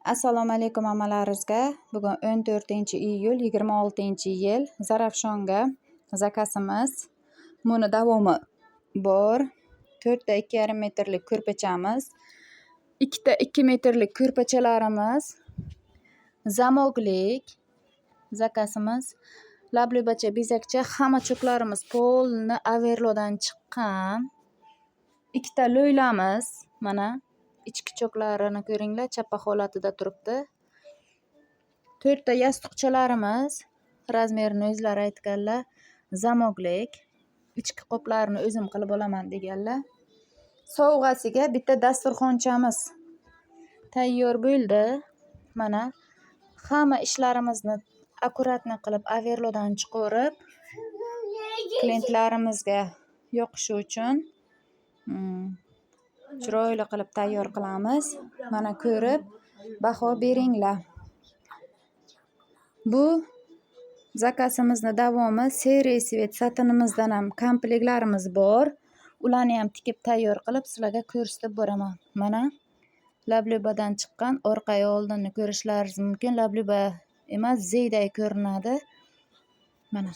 Assalomu alaykum hammalaringizga. Bugun 14-iyul 26-yil Zarafshonga zakasimiz. Buni davomi bor. 4 ta 2,5 metrlik ko'rpachamiz, 2 ta 2 metrlik ko'rpachalarimiz, zamoglik zakasimiz, lablubacha, bezakcha, hamma cho'klarimiz polni Averlodan chiqqan. 2 ta lo'ylamiz, mana ichki cho'klarini ko'ringlar, chappa holatida turibdi. 4 ta yostiqchalarimiz, razmerini o'zlari aytganlar. Zamoglik, ichki qoplarini o'zim qilib olaman deganlar. Sovg'asiga bitta dasturxonchamiz tayyor bo'ldi. Mana hamma ishlarimizni akkuratni qilib Averlodan chiqarib, klientlarimizga yoqishi uchun chiroyli qilib tayyor qilamiz. Mana ko'rib baho beringlar. Bu zakasimizni davomi seriya svet satinimizdan ham komplektlarimiz bor. Ularni ham tikib tayyor qilib sizlarga ko'rsatib boraman. Mana lablubadan chiqqan, orqa oldinni ko'rishlaringiz mumkin. Labluba emas, zeyday ko'rinadi. Mana